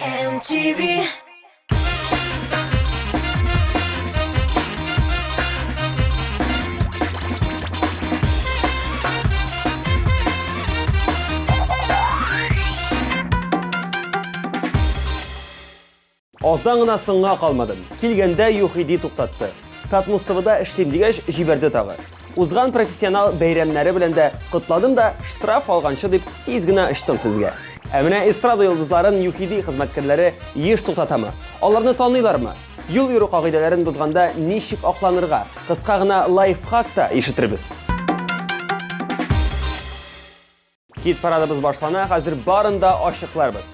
MTV. Azdan gına sınğa kalmadım. Kilgende Yuhidi to'xtatdi. Tatmustivida ishtim degach jiberdi tag'i. Uzgan professional bayramlari bilan da qutladim da shtraf olgancha deb tezgina ishtim sizga. Amina estrada yulduzlarin Yuhidi xizmatkorlari yesh to'xtatami? Onlarni tanıylarmı? Yol yuru qoidalarini buzganda nechik oqlanirga qisqagina life hackda eshitirmiz. Hit paradimiz boshlana, hozir barında oshliqlarmiz.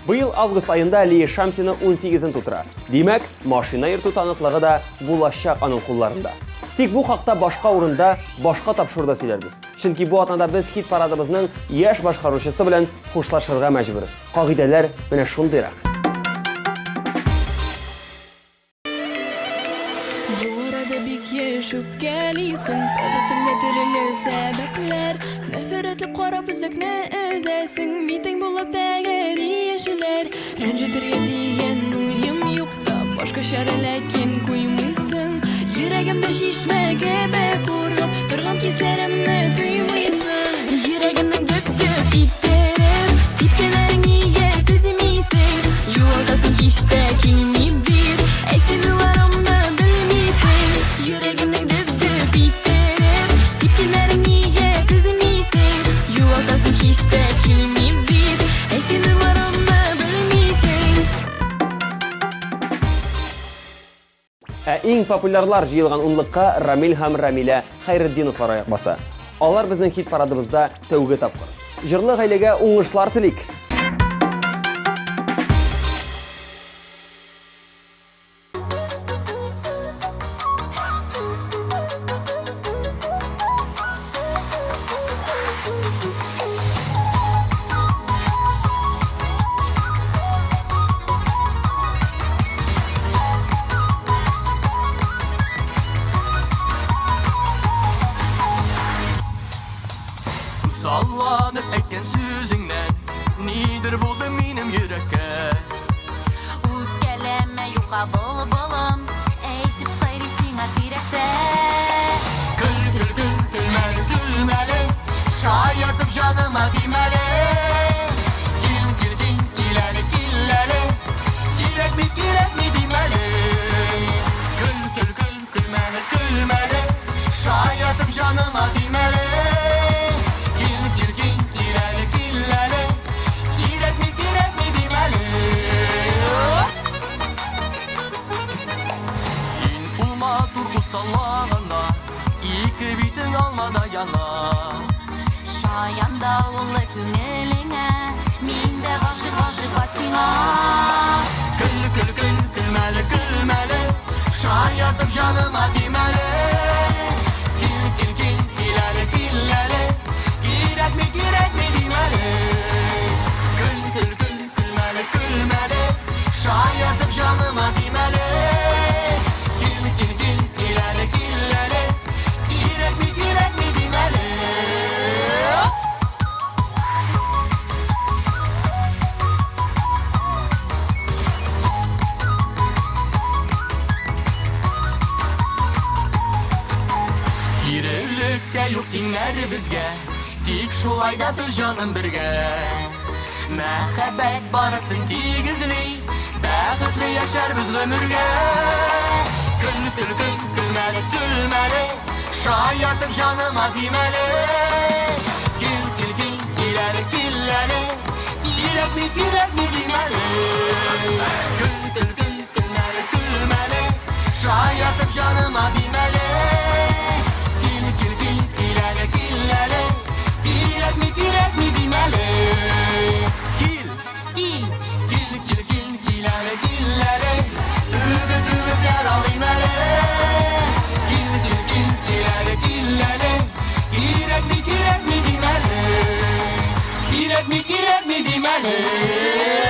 Bu yıl avgust ayında Liye Shamsini 18'ini tutura. Demek, maşina yırtı tanıklığı da bulaşacak anın kullarında. Tek bu haqda başka orunda, başka tapşırda söylerimiz. Çünkü bu atnada biz hit paradımızın yaş başkaruşusu bilen hoşlaşırga mecbur. Qagideler bana şundayrak. Yaşıp gelisin, babasına türlü sebepler. Nefretli kara füzekne özesin, miting bulup değeri yeşiller. Rencidir yediyen uyum yoksa, başka şerlekin koymuşsun. Yüreğimde şişme gebe kurgup, durgun kislerimle duymuşsun. Yüreğimden göp göp iterim, ipkelerin iyiye sezimisin. Yuvaldasın işte kimi bir, esin duvarımda bilmişsin. Yüreğimden göp göp iterim, ipkelerin iyiye sezimisin. Yuvaldasın işte kimi bir, esin duvarımda bilmişsin. Eng populyarlar jıyılgan unliqqa Ramil ham Ramila Xayriddinov arayaq basa. Onlar bizning hit paradımızda tövge tapqır. Jırlı gaylega uңышlar tilik. Sallanıp etken sözünden nidir buldu benim yürekке. Geleme yuka bol bolum, eğitip sayrisin akirekte. Gül gül gül gülmeli gülmeli, şairdim canıma dimeli. Gil gil gil gileli gilleli, girek mi dimeli. Gül gül gül gülmeli gülmeli, şairdim canıma dimeli. Şayanda ola güneline, minde gışı basına. Gül gül gül gülmeli gülmeli, şairdim canıma dimeli. Gil gil gil gileli gilleli, girek mi dimeli. Gül gül gül gülmeli gülmeli, şairdim canıma dimeli. Gil gil gil gileli gilleli, girek mi dimeli. Girevlikке yok dinler bizge, dik şulayda biz canım birge. Mehabbet barasın ki gizli, bəxtli yaşar biz ömürge. Gül gül gül gülmeli gülmeli, şairdim canıma dimeli. Gil gil gil gileli gilleli, girek mi dimeli. Gül gül gül gülmeli gülmeli, şairdim canıma dimeli. Gil gil gil gileli gilleli, girek mi dimeli. Gil Gil, gil gil gil gileli gilleli, übüpler alayım ele. Gil gil gil gileli gilleli, girek mi dimeli. Girek mi dimeli.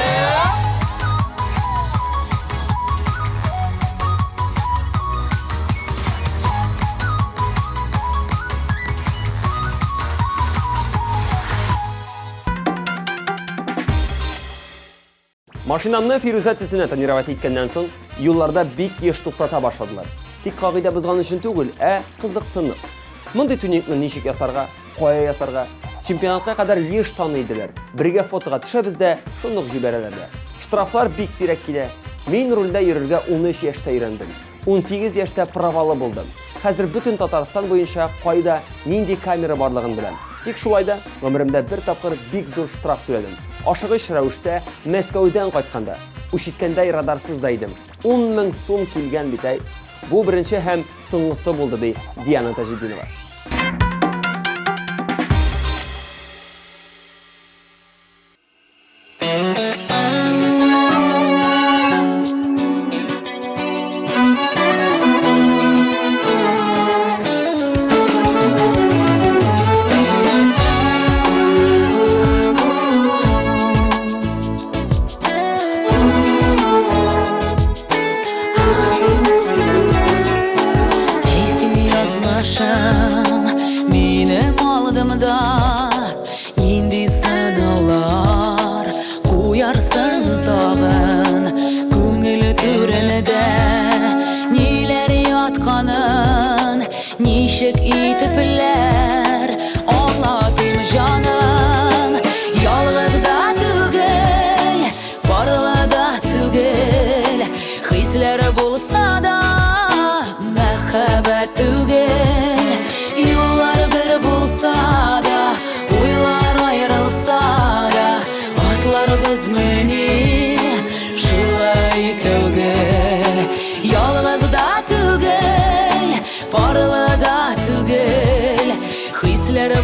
Машинамны Фируза тесенә тренировать иткәннән соң, юлларда бик еш туктата башладылар. Тик кагыйдә бозган өчен түгел, кызыксынып. Мондый туникны ничек ясарга, кая ясарга, чемпионатка кадәр еш таныйдылар. Бергә фотога төшәбез дә, шундук җибәрәләр. Штрафлар бик сирәк килә. Мин рульдә йөрергә 13 яшьтә өйрәндем. 18 яшьтә правалы булдым. Хәзер бөтен Татарстан буенча кайда, нинди камера барлыгын беләм. Тик шулайда гомеремдә бер тапкыр бик зур штраф түләдем. Ашыгыч рәвештә Мәскәүдән кайтканда. Үчиткәндәй радарсыз да идем. 10 000 сум килгән бит. Бу беренче һәм соңгысы булды ди Диана Таҗетдинова. Минем алдымда нинди сынаулар куярсың тагын күңел түренедә ниләр ятканын ничек итеп беләр аңлатым җаным ялгыз да түгел барлы да түгел хисләр булса да мәхәббәт түгел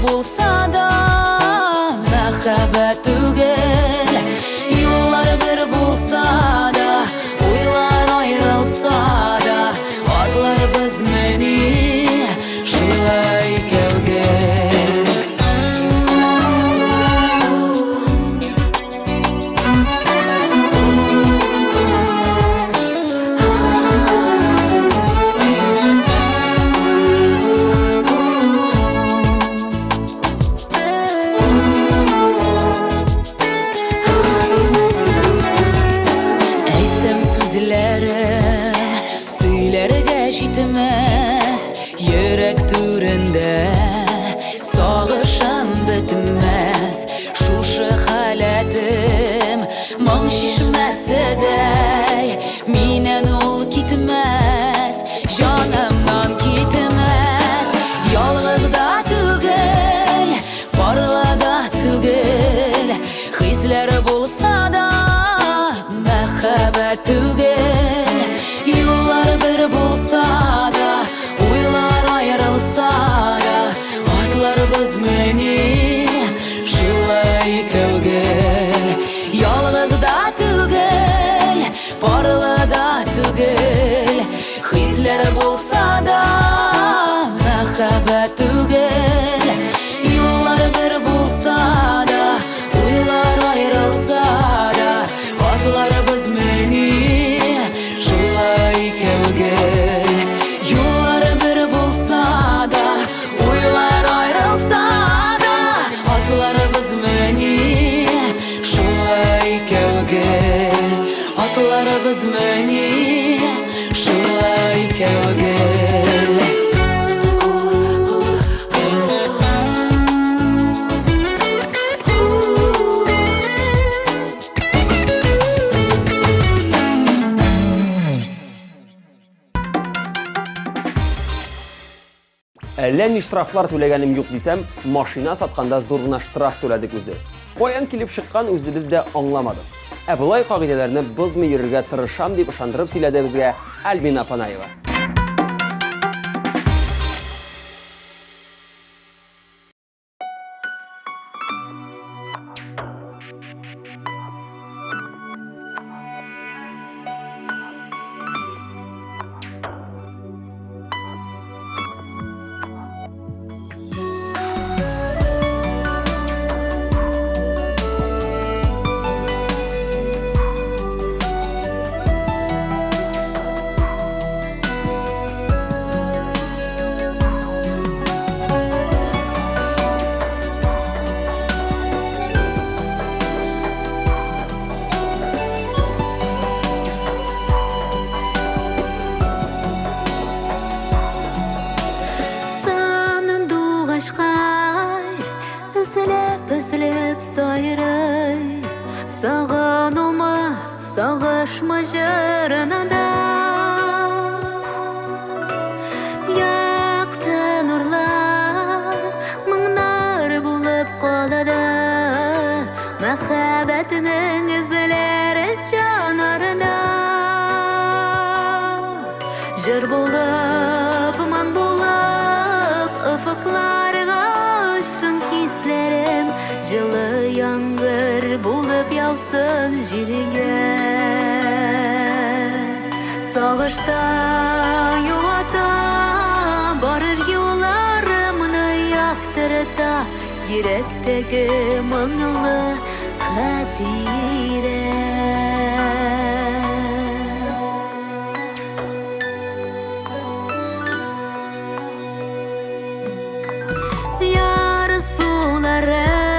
булса да мәхәббәт түгел юллар бер булса да уйлар аерылса да атлар без мени шулай кәүгә Йөрәк түрендә сагышым бетмәс шушы халәтем моң шишмәседәй миннән ул китмәс җанымнан китмәс ялгыз да түгел барлы да түгел хисләр булса да мәхәббәт түгел юллар бер булса да biz meni şulay kövgel yalnız da tügel parla da tügel hisler bulsa da мәхәббәт tügel yollar bir bulsa da uylar ayrılsa da atlar biz meni şulay kövgel yollar bir bulsa da uylar ayrılsa da atlarımız meni şulay kevgel atlarımız meni şulay kevgel Әллә ни штрафлар түләгәнем юк дисәм, машина сатканда зур гына штраф түләдек үзе. Каян килеп чыккан үзебез дә аңламадык. Ә булай кагыйдәләрне бозмый йөрергә тырышам дип ышандырып сөйләде безгә Альбина Панаева. Сағынума, сағышма жырынада Яқты нұрлар, мұңнар болып қолады Мәхәббәтінің ізлері жанарында Жыр болып, мұң болып, ұфықларға ұшсын хислерім Жылы яңғыр болып яусын желеге Сағышта юғата барыр юларымны яқтырыта Еректегі мұңлы қадире Яр суларым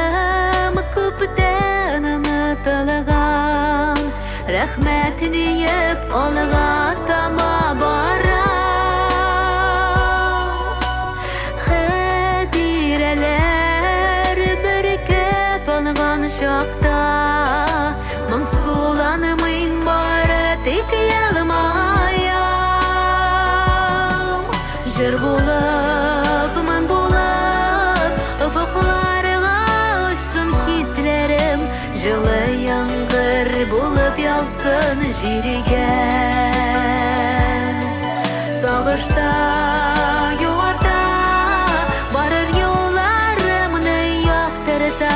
көптен ұнытылған Рәхмәт дейіп олыға тама бара Хәдирәләр біркеп алған шақта Мың суланымын бары тек елмаям Жыр болып, мұң болып, ұфықларға ұшсын хислерім Жылы яңғыр болып яусын жерге Сағышта юғата барыр юларымны яқтырта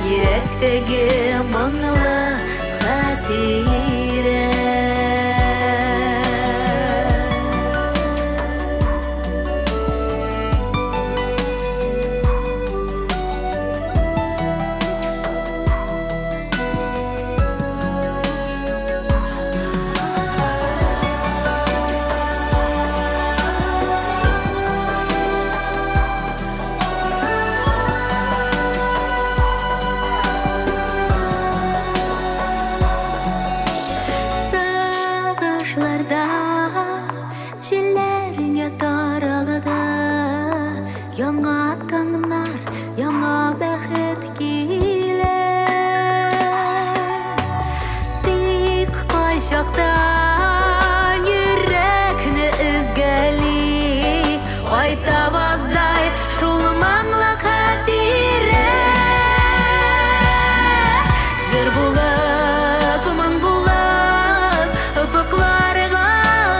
Еректегі мұңлы қадире Сағышларда желлеріңе таралыды Яңа таңнар, яңа бәхет келер Тек қай шақта жүрекні үзгәли Қайта баздай шул маңлы қадире Жыр болып, мұң болып, ұфықларға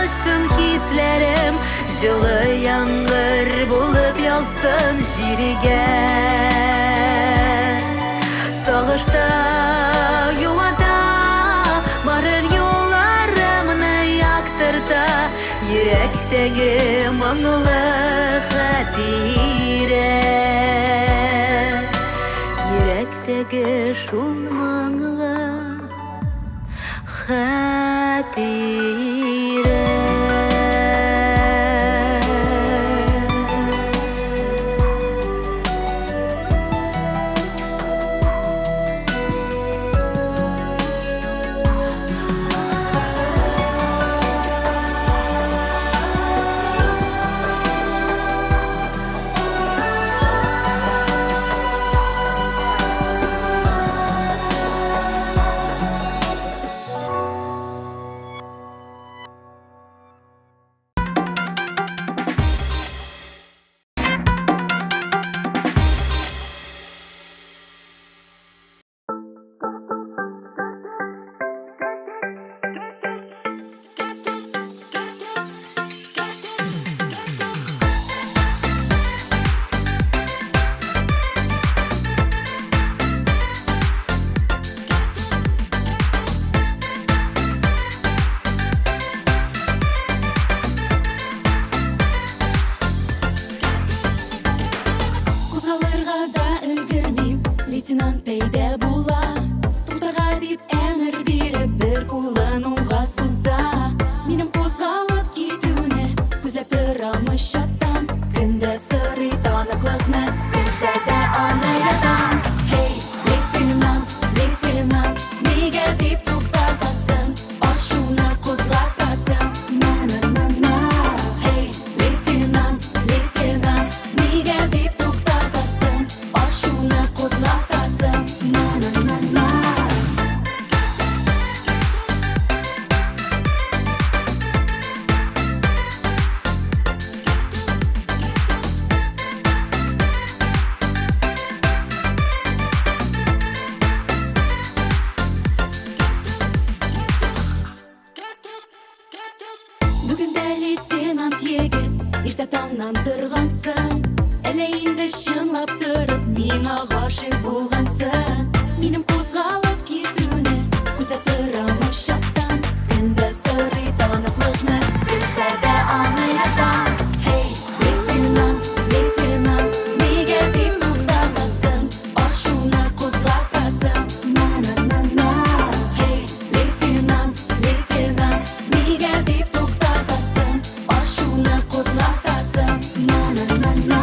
ұшсын хислерім Жылы яңғыр болып яусын жерге Сағышта юғата барыр юларымны яқтырта Еректегі мұңлы қадире Еректегі шул мұңлы қадире лейтенант пәйдә була Туктарға дип әмір беріп бір кулын уңға суза Минем қозғалып кетуіне күзләп тұрамы шаттан Күнді сырый таныклықны білсә дә аны ятан Хей, лейтенант, неге дип туктатасың Ашуны қозғатасың На-на-на-на Хей, лейтенант, неге дип туктатасың Ашуны қозғатасың На-на-на-на inandırgansın. Ele indi şınlap durup mina gaşık bulgansın. Minim kozgalıp ketüne күзәп торам шаттан. Тünde сыры tanıklıkны bilsәдә аңлыйдан. Hey лейтенант, лейтенант, нигә дип туктатасың? Ашуны кузгатасың. На-на-на-на. Hey лейтенант, лейтенант, нигә дип туктатасың? Ашуны кузгатасың. На-на-на-на.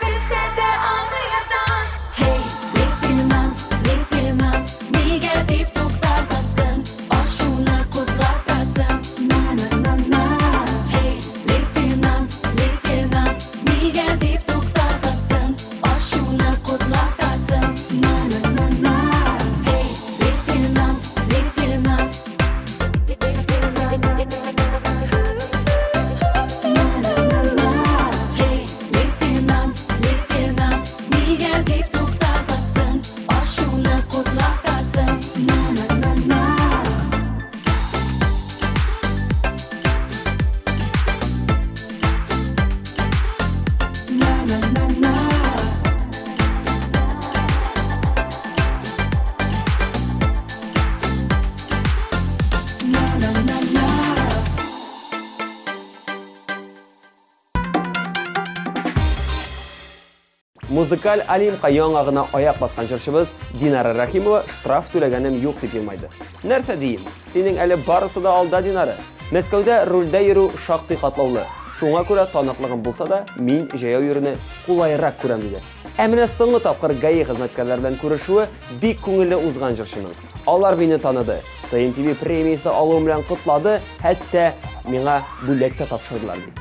Bilsədə anlayadan. Hey leytenant, leytenant, nigə dip tuqtatasın? Başını qozlatasın. Na-na-na-na. Hey leytenant, leytenant, nigə dip tuqtatasın? Başını qozlatasın. Na-na-na-na. Hey leytenant, leytenant. Na-na-na-na. Hey leytenant, leytenant, nigə dip tuqtatasın? Başını qozlatasın. Na-na-na-na. Na-na-na-na. Na-na-na-na. Музыкаль Олимпка яңагына аяк баскан җырчыбыз Динара Рахимова штраф түләгәнем юк дип елмайды. Нәрсә дием? Синең әле барысы да алда, Динара. Мәскәүдә рульдә йөрү шактый катлаулы. Шуңа күрә таныклыгым булса да, мин җәяү йөрүне кулайрак күрәм диде. Ә менә соңгы тапкыр ГАИ хезмәткәрләре белән күрешүе бик күңелле узган җырчының. Алар мине таныды. ТНТV премиясе алуым белән котлады, хәтта миңа бүләк тә тапшырдылар ди.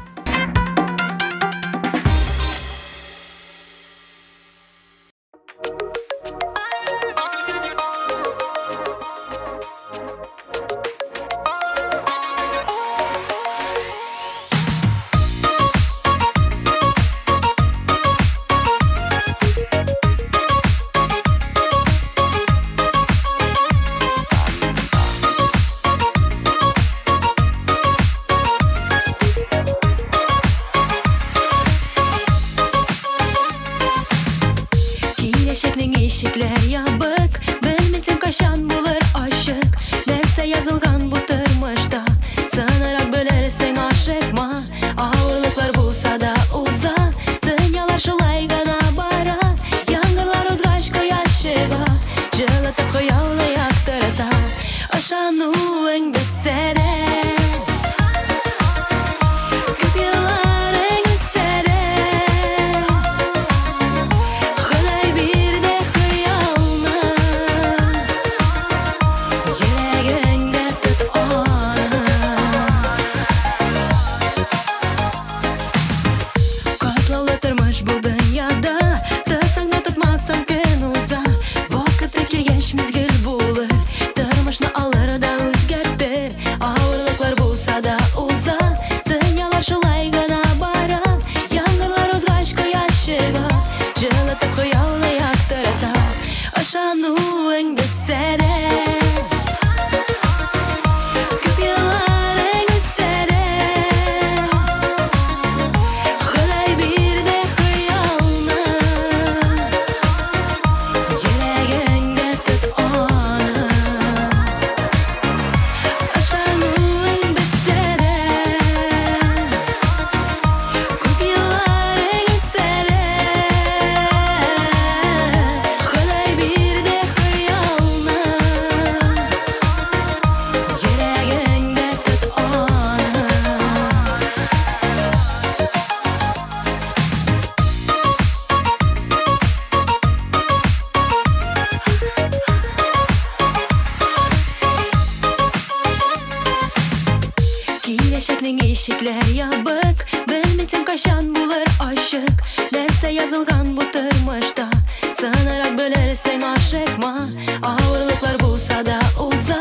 Киләчәкнең ишекләр ябык, белмисең кайчан булыр ачык. Нәрсә язылган бу тормышта, санарак белерсең ашыкма. Авырлыклар булса да уза, дөньялар шулай гына бара. Яңгырлар узгач кояш чыга, җылытып хыялны яктырта. Ышануың бетсә дә, күп елларың үтсә дә, Ходай бирде хыялны, йөрәгеңдә тот аны. Катлаулы тормыш бу дөньяда, тотсаң да тотмасаң көн уза. Вакыты килгәч мизгел булыр, тормышны алыр да үзгәртер. Авырлыклар булса да уза, дөньялар шулай гына бара. Яңгырлар узгач кояш чыга, җылытып хыялны яктырта. Ышануың бетсә дә, күп елларың үтсә дә, Ходай бирде хыялны, йөрәгеңдә тот аны. ишекләр ябык, белмисең кайчан булыр ачык. Нәрсә язылган бу тормышта, сынарак белерсең ашыкма. Авырлыклар булса да уза,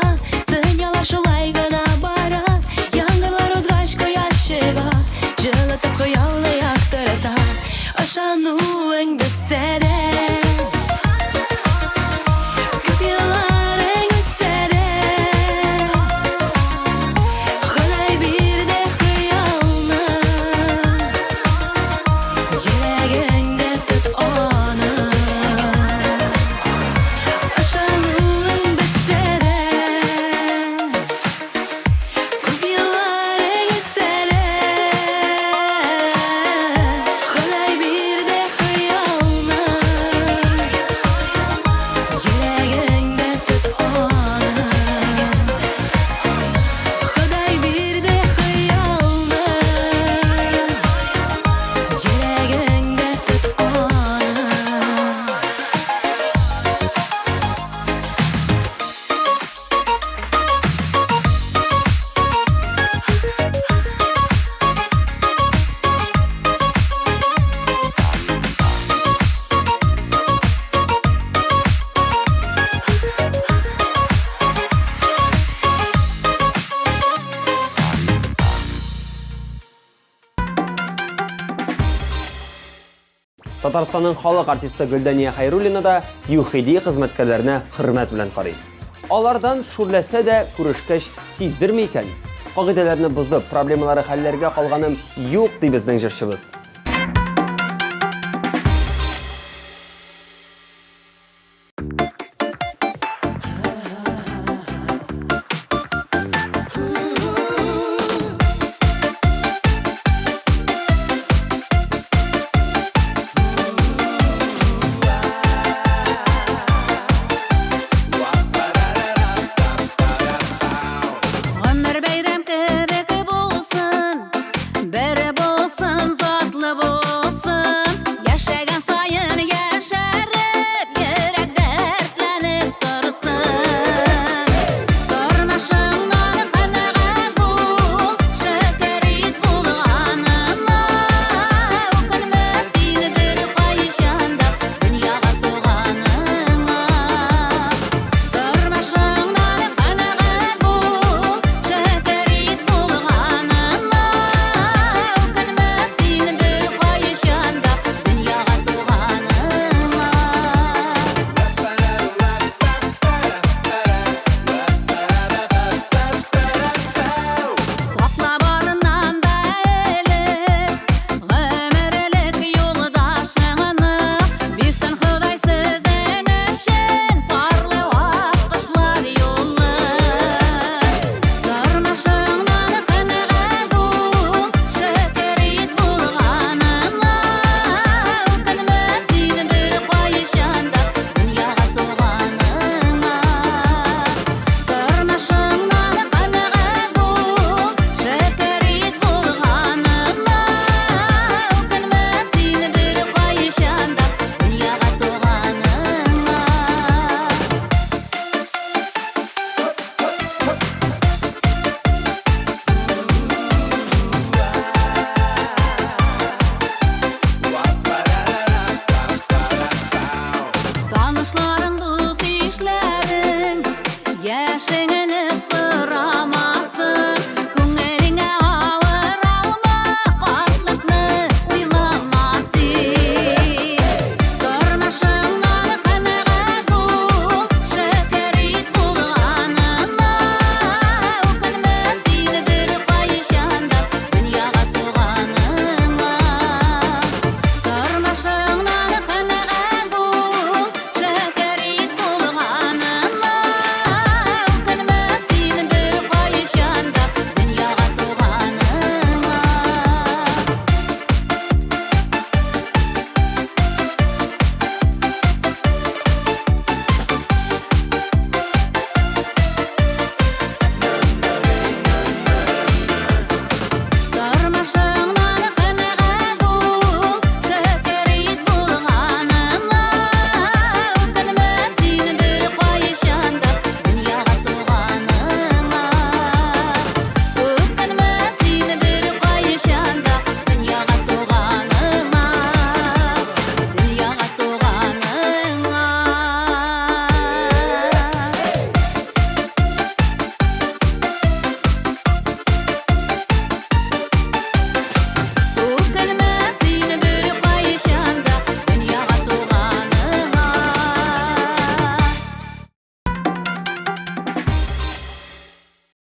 дөньялар шулай гына бара. Яңгырлар узгач кояш чыга, җылытып хыялны яктырта. Ышануың бетсә дә, күп елларың үтсә дә, Ходай бирде хыялны, йөрәгеңдә тот аны. Ышануың бетсә дә, күп елларың үтсә дә, Ходай бирде хыялны, йөрәгеңдә тот аны. Ходай бирде хыялны, йөрәгеңдә тот аны. Татарстанның халык артисты Гөлдәния Хәйруллина да ЮХИДИ хезмәткәрләренә хөрмәт белән карый. Алардан шүрләсә дә күрешкәч сиздерми икән. Кагыйдәләрне бозып, проблемалары хәлләргә калганым юк ди безнең җырчыбыз. Гомер бәйрәм кебек булсын, бер булсын затлы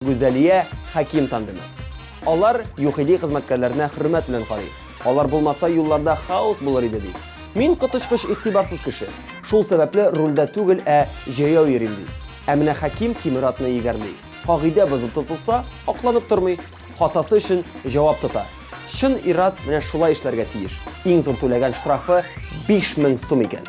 Гүзәлия Хаким тандемы. Алар юхиди хезмәткәрләренә хөрмәт белән карый. Алар булмаса юлларда хаос булыр иде ди. Мин котышкыч игътибарсыз кеше. Шул сәбәпле рульдә түгел, җәяү йөрим ди. Ә менә Хаким Тимиратны егәрли. Кагыйдә бозып тотылса, акланып тормый. Хатасы өчен җавап тота. Шын ират менә шулай эшләргә тиеш. Иң зур түләгән штрафы 5000 сум икән.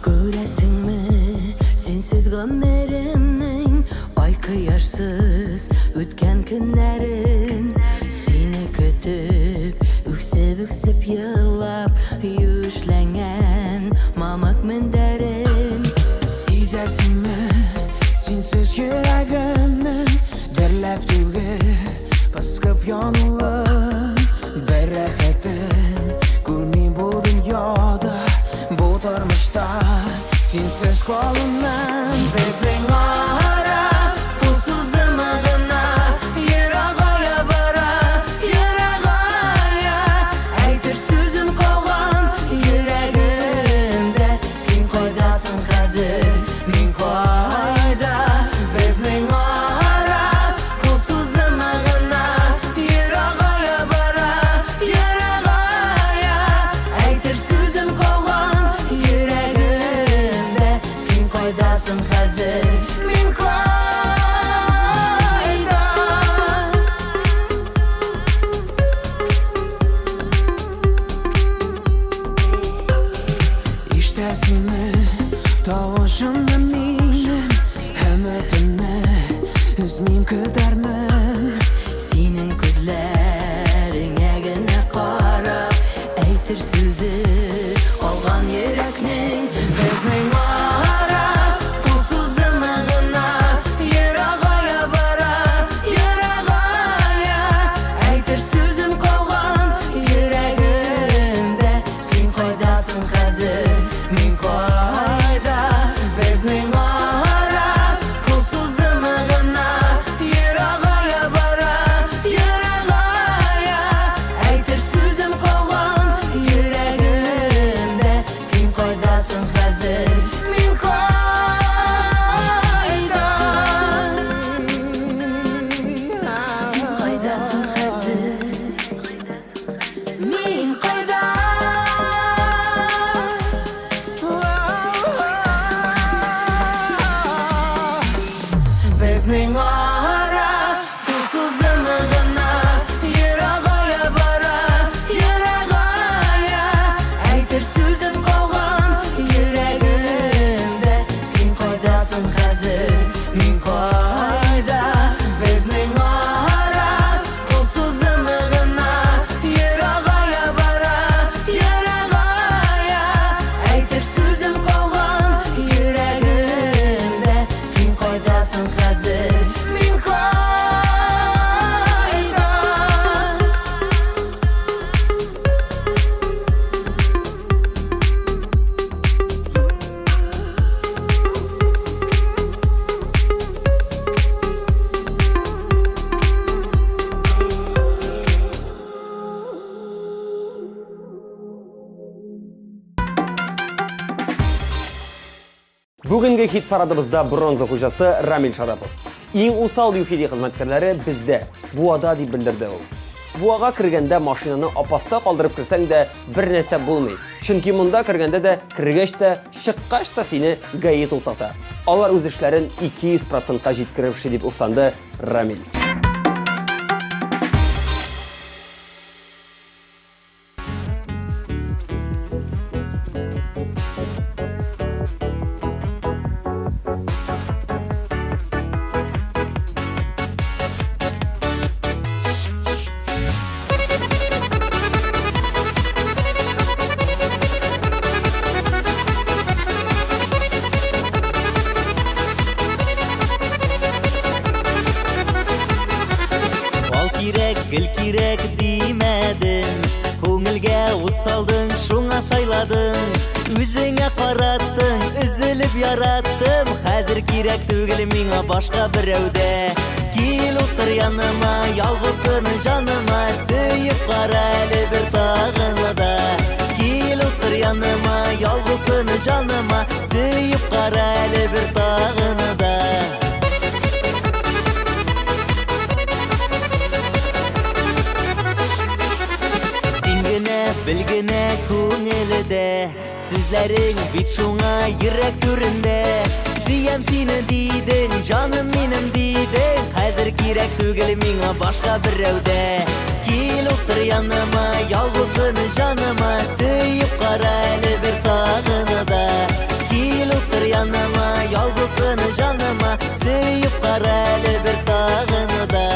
Күрәсеңме, сенсез гомеремнең ай кояшсыз үткән көннәрен, сине көтеп, үксеп елап, юешләнгән мамык мендәрен. Сизәсеңме, синсез йөрәгемнең дөрләп түгел, баскып януын, бәрәхәтен күрмим бу дөньяда, бу тормышта синсез калуымнан. Безнең ара пулсызымы гына, ерагая бара, ерагая. Әйтер сүзем калган йөрәгемдә, син кайдасың хәзер, мин кайда. Безнең ара пулсызымы гына, ерагая бара, ерагая. Әйтер сүзем калган йөрәгемдә, син кайдасың хәзер, мин кайда. Ишетәсеңме, тавышымны минем, өметемне өзмим көтәрмен. Синең күзләреңә генә карап, әйтер сүзе калган йөрәкнең. Безнең ара пулсызымы гына, ерагая бара, ерагая. Әйтер сүзем калган йөрәгемдә, син кайдасың хәзер, мин кайда. Безнең ара пулсызымы гына, ерагая бара, ерагая. Әйтер сүзем калган йөрәгемдә, син кайдасың хәзер, мин кайда. Син кайдасың хәзер, мин кайда. Безнең ара пулсызымы гына, ерагая бара, ерагая. Әйтер сүзем калган йөрәгемдә, син кайдасың хәзер, мин кайда. Безнең ара пулсызымы гына, ерагая бара, ерагая. Әйтер сүзем калган йөрәгемдә, син кайдасың хәзер, мин кайда. Бүгенге хит парадыбызда бронза хуҗасы Рамил Шарапов. Иң усал юхиди хезмәткәрләре бездә, Буада дип белдерде ул. Буага кергәндә машинаны апаста калдырып керсәң дә бер нәрсә булмый. Чөнки монда кергәндә дә, кергәч тә, чыккач та сине гаи тутата. Алар үз эшләрен 200%-ка җиткерепши дип уфтанды Рамил. Гел кирәк димәдең, күңелгә ут салдың, шуңа сайладың. Үзеңә бараттың, үзіліп яраттым, хәзір кирәк түгел миңа башка берәүдә. Кил утыр яныма, ялгызын жаныма, сөйіп кара әле бер тагыны да. Кил утыр яныма, ялгызын жаныма, сөйіп кара әле бер тагыны да. Білгіне көңіліде, сүзләрің бит шуңа йөрәк түрендә. Сөям сине дидең, жаным минем дидең, хәзер кирәк түгел миңа башка берәүдә. Кил утыр яныма, ялгызын жаныма, сөйіп кара әле бер тагыны да. Кил утыр яныма, ялгызын жаныма, сөйіп кара әле бер тагыны да.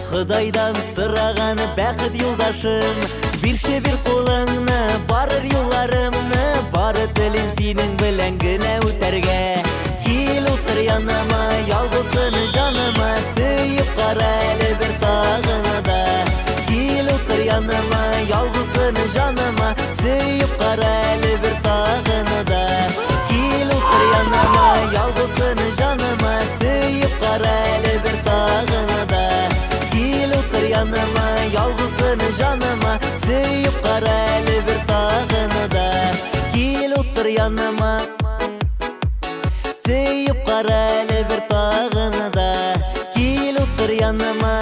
Хыдайдан сыраган бәхет юлдашым, бирше бир кулыңны, барыр юлларымны, бары телим синең белән генә үтәргә. Кил утыр яныма, ялгызын жаныма, сөйіп кара әле бер тагыны да. Кил утыр яныма, ялгызын жаныма, сөйіп кара әле бер тагыны да. Кил утыр яныма, ялгызын жаныма, сөйіп кара әле бер тагыны да. Кил утыр яныма, ялгызын жаныма, сөйіп кара әле бер тагыны да. Кил утыр яныма, сөйіп кара әле бер тагыны да. Кил утыр яныма,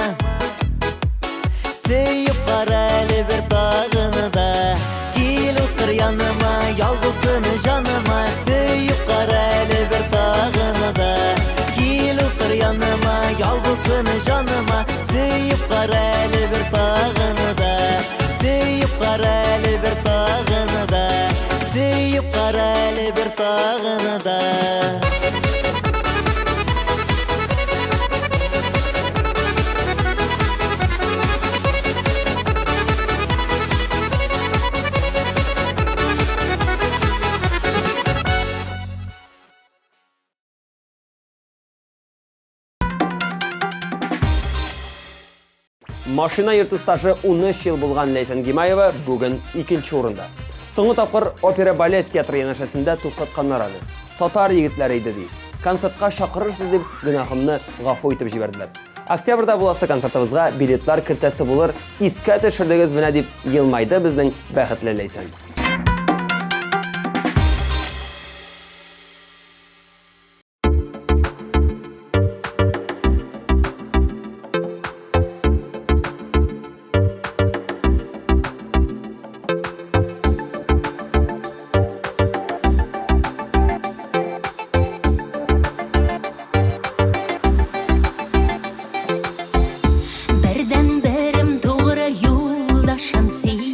сөйіп кара әле бер тагыны да. Кил утыр яныма, ялгызын жаныма, сөйіп кара әле бер тагыны да. Кил утыр яныма, ялгызын жаныма, сөйіп кара әле бер тагыны да. Сөйіп кара әле бер тагыны да. Сөйіп кара әле бер тагыны да. Машина йөртү стажы 13 ел булган Ләйсән Гимаева бүген 2нче урында. Соңгы тапкыр опера-балет театры янәшәсендә туктатканнар аны. Татар егетләре иде ди. Концертка чакырырсыз дип гөнаһымны гафу итеп җибәрделәр. Октябрьдә буласы концертыбызга билетлар кертәсе булыр, искә төшердегез менә дип елмайды безнең бәхетле Ләйсән. Бердән берем тугры юлдашым син.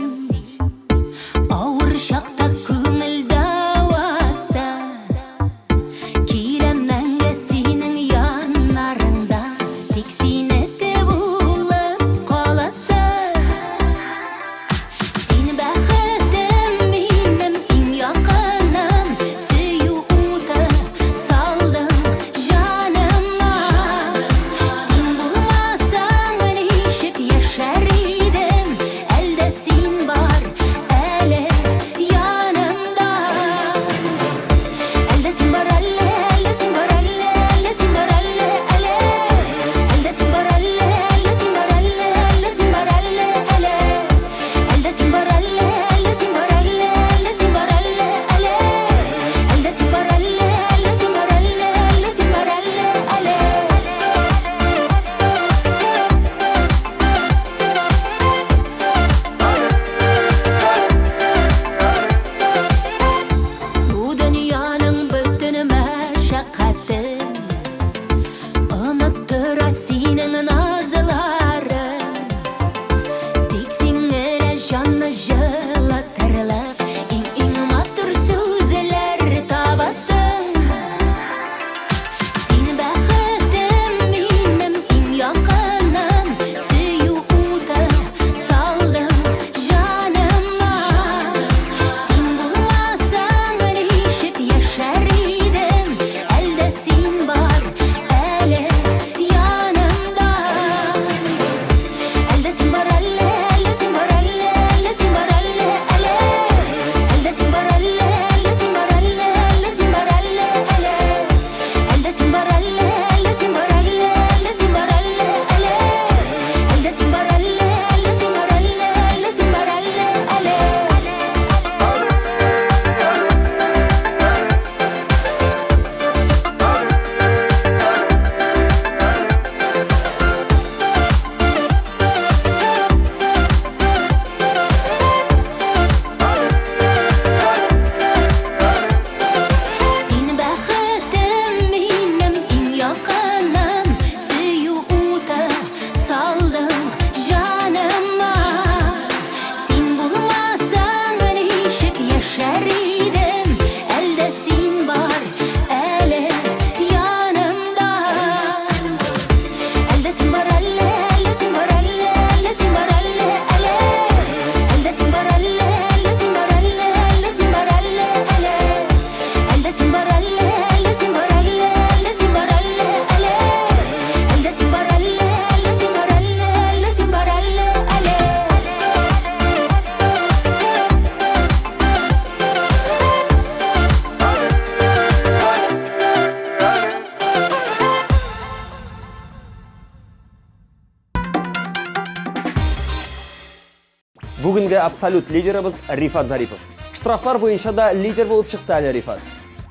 бүгінгі абсолют лидеріміз Рифат Зарипов. Штрафлар бойынша да лидер болып шықты әлі Рифат.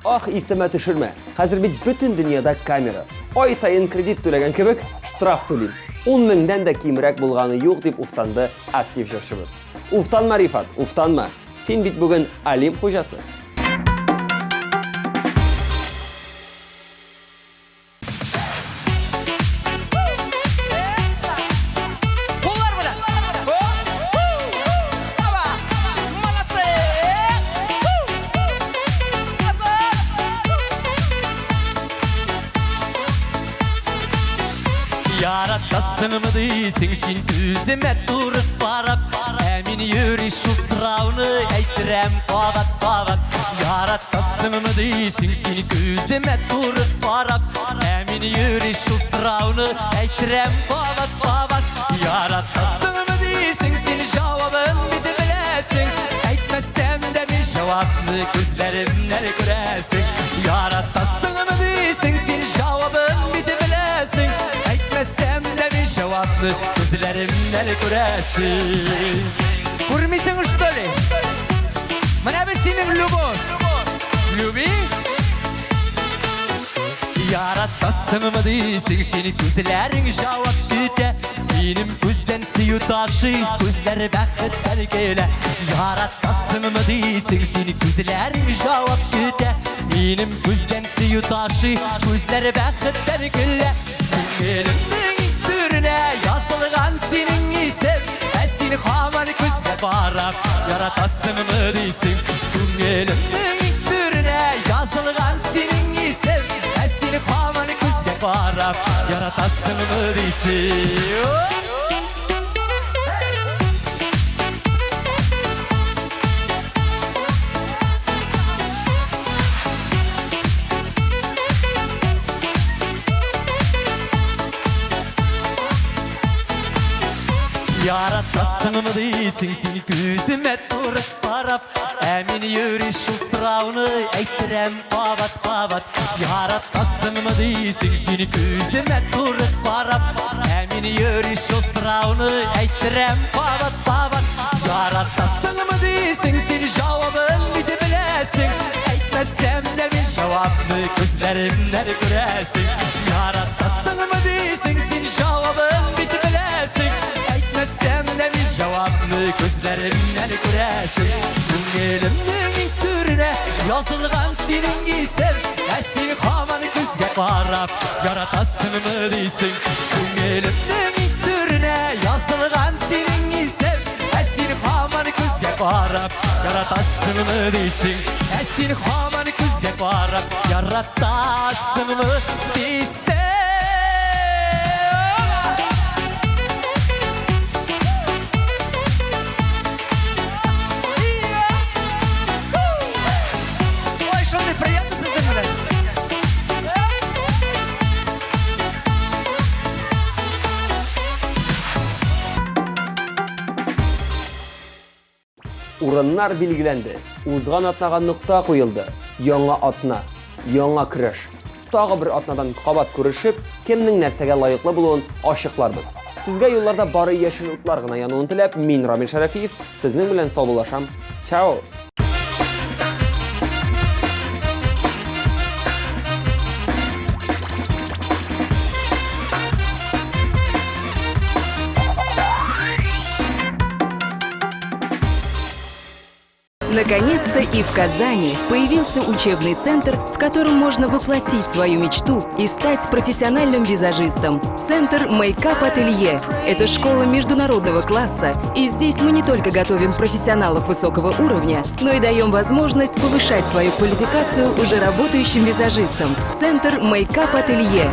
Ах, исіме түшірме. Қазір бит бүтін дүниеда камера. Ай сайын кредит төлеген кебек штраф төлейм. 10 меңден де кимірек болғаны жоқ деп уфтанды актив жүршіміз. Уфтанма Рифат, уфтанма. Сен бит бүгін Олимп қожасы. Яратасыңмы дейсің сен сөзіме тұрып барап Әмін юриш шу сұрауны әйттірем қабат Яратасыңмы дейсің сен көзіме тұрып барап Әмін юриш шу сұрауны әйттірем қабат Яратасыңмы дейсің сен жауабын биді білесің Әйтмәсәм де мен жауапны көзлерімнен көресің Яратасыңмы дейсің сен жауабын биді білесің Әйтмәсәм де мен жауапны көзлерімнен көресің Көрмейсің что ли? Мына бір сенің любовь Люби? Яратасыңмы дейсің сені көзлерің жауап бүйте Менің көзден сүю ташы көзлері бәқіттен келе Яратасыңмы дейсің сені көзлерің жауап бүйте Менің көзден сүю ташы көзлері бәқіттен келе Көңілімнің түріне yazılған сенің есім Сені қаман көзге барап Яратасыңмы дейсің Көңілімнің түріне yazılған сенің есім Сені қаман көзге барап Яратасыңмы дейсің Яратасыңмы дейсің сені көзіме тұрып барап Әмін юриш шу сұрауны әйттірем қабат Яратасыңмы дейсің сені көзіме тұрып барап Әмін юриш шу сұрауны әйттірем қабат Яратасыңмы дейсің сені жауабын биді білесің Әйтмәсәм де мен жауапны көзлерімнен көресің Яратасыңмы дейсің сені жауабын биді білесің Әйтмәсәм де мен жауапны көзлерімнен көресің Көңілімнің түріне yazılған сенің есім Сені қаман көзге барап Яратасыңмы дейсің Көңілімнің түріне yazılған сенің есім Сені қаман көзге барап Яратасыңмы дейсің Сені қаман көзге барап Яратасыңмы дейсің Урыннар белгіленді. Узған атнаға нұқта қойылды. Яңа атна, яңа күреш. Тағы бір атнадан қабат көрішіп, кемнің нәрсеге лайықлы болуын ашықларбыз. Сізге yollarda бары яшыл ұтлар ғына януын тілеп, мен Рамил Шарафиев, сізнің білен саулашам. Чао! Наконец-то и в Казани появился учебный центр, в котором можно воплотить свою мечту и стать профессиональным визажистом. Центр Makeup Ателье – это школа международного класса, и здесь мы не только готовим профессионалов высокого уровня, но и даем возможность повышать свою квалификацию уже работающим визажистам. Центр Makeup Ателье.